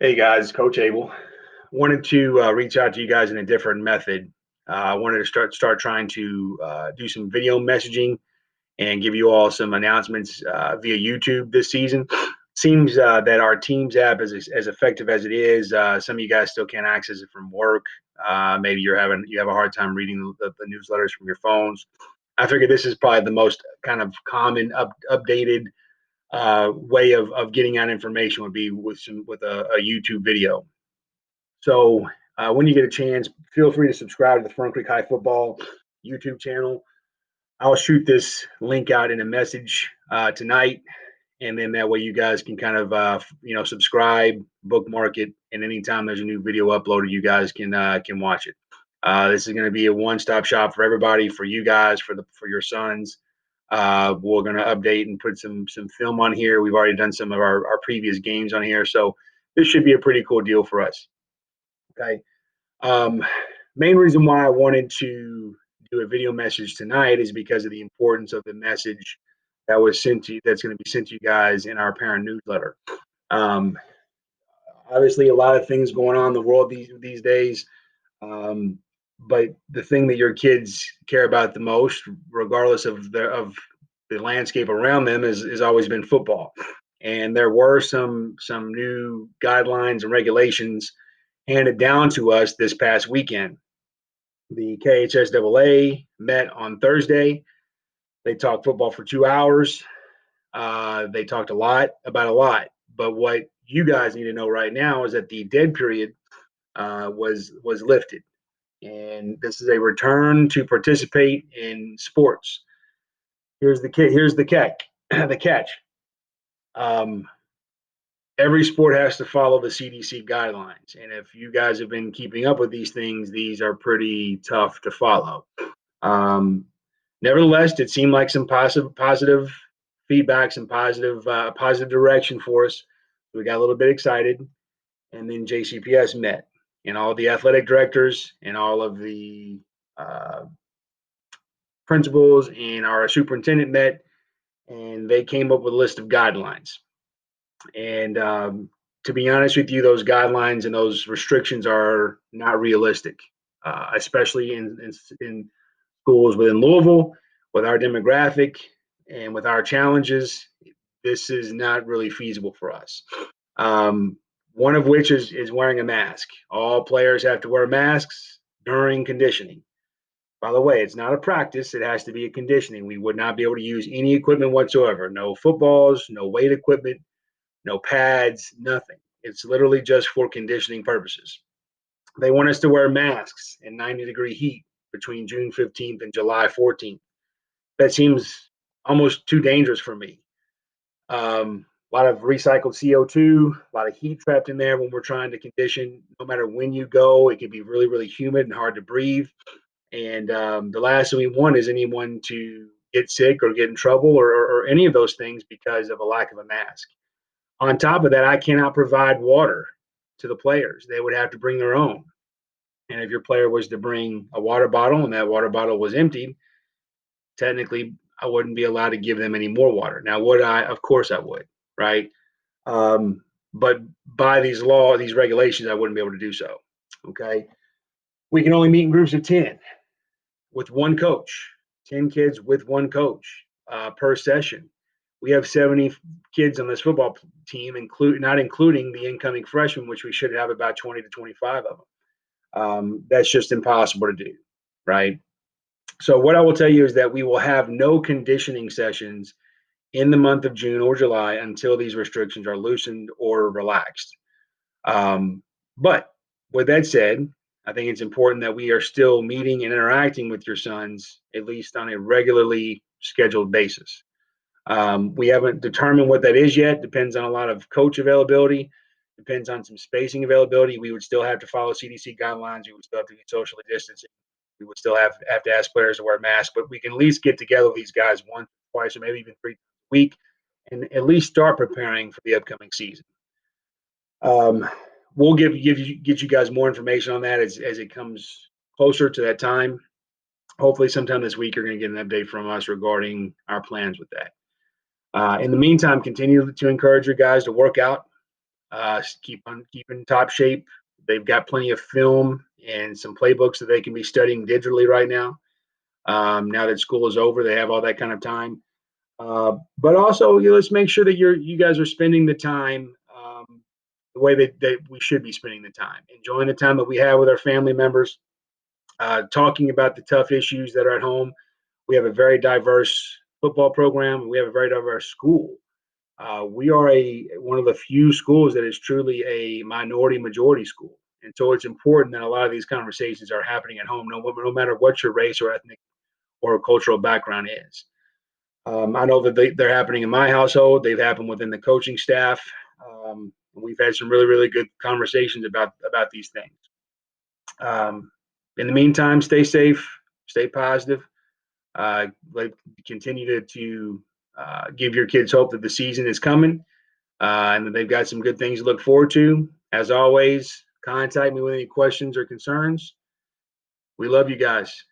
Hey guys, Coach Abell. Wanted to reach out to you guys in a different method. I wanted to start trying to do some video messaging and give you all some announcements via YouTube this season. Seems that our Teams app is as effective as it is. Some of you guys still can't access it from work. Maybe you have a hard time reading the newsletters from your phones. I figured this is probably the most kind of common updated way of getting out information would be with a YouTube video. So when you get a chance, feel free to subscribe to the Fern Creek High Football YouTube channel. I'll shoot this link out in a message tonight, and then that way you guys can kind of subscribe, bookmark it, and anytime there's a new video uploaded, you guys can watch it. This is going to be a one-stop shop for everybody, for you guys, for your sons. We're going to update and put some film on here. We've already done some of our previous games on here, so this should be a pretty cool deal for us. Okay. Um, Main reason why I wanted to do a video message tonight is because of the importance of the message that's going to be sent to you guys in our parent newsletter. Um, Obviously, a lot of things going on in the world these days. Um, but the thing that your kids care about the most, regardless of the landscape around them, is always been football. And there were some new guidelines and regulations handed down to us this past weekend. The KHSAA met on Thursday. They talked football for 2 hours. They talked a lot about a lot. But what you guys need to know right now is that the dead period was lifted, and this is a return to participate in sports. Here's the catch. The catch. Um, every sport has to follow the CDC guidelines, and if you guys have been keeping up with these things, these are pretty tough to follow. Um, Nevertheless, it seemed like some positive feedback, some positive direction for us. We got a little bit excited, and then JCPS met, and all the athletic directors and all of the uh, principals and our superintendent met, and they came up with a list of guidelines. And to be honest with you, those guidelines and those restrictions are not realistic, especially in schools within Louisville, with our demographic and with our challenges. This is not really feasible for us. Um, One of which is wearing a mask. All players have to wear masks during conditioning. By the way, it's not a practice, it has to be a conditioning. We would not be able to use any equipment whatsoever. No footballs, no weight equipment, no pads, nothing. It's literally just for conditioning purposes. They want us to wear masks in 90-degree heat between June 15th and July 14th. That seems almost too dangerous for me. A lot of recycled CO2, a lot of heat trapped in there when we're trying to condition. No matter when you go, it can be really, really humid and hard to breathe. And the last thing we want is anyone to get sick or get in trouble or any of those things because of a lack of a mask. On top of that, I cannot provide water to the players. They would have to bring their own. And if your player was to bring a water bottle and that water bottle was emptied, technically I wouldn't be allowed to give them any more water. Now, would I? Of course I would, right? Um, but by these regulations, I wouldn't be able to do so. Okay. We can only meet in groups of 10 with one coach, 10 kids with one coach per session. We have 70 kids on this football team, not including the incoming freshmen, which we should have about 20 to 25 of them. That's just impossible to do, right? So what I will tell you is that we will have no conditioning sessions in the month of June or July until these restrictions are loosened or relaxed. But with that said, I think it's important that we are still meeting and interacting with your sons, at least on a regularly scheduled basis. We haven't determined what that is yet. Depends on a lot of coach availability, depends on some spacing availability. We would still have to follow CDC guidelines. We would still have to be socially distancing. We would still have to ask players to wear masks, but we can at least get together with these guys once, twice, or maybe even 3 times a week and at least start preparing for the upcoming season. We'll get you guys more information on that as it comes closer to that time. Hopefully sometime this week you're going to get an update from us regarding our plans with that. In the meantime, continue to encourage your guys to work out. keep in top shape. They've got plenty of film and some playbooks that they can be studying digitally right now. Now that school is over, they have all that kind of time. But also, let's make sure that you guys are spending the time the way that we should be spending the time, enjoying the time that we have with our family members, talking about the tough issues that are at home. We have a very diverse football program. We have a very diverse school. We are one of the few schools that is truly a minority majority school, and so it's important that a lot of these conversations are happening at home, no matter what your race or ethnic or cultural background is. I know that they're happening in my household. They've happened within the coaching staff. We've had some really, really good conversations about these things. In the meantime, stay safe, stay positive. Like continue to give your kids hope that the season is coming and that they've got some good things to look forward to. As always, contact me with any questions or concerns. We love you guys.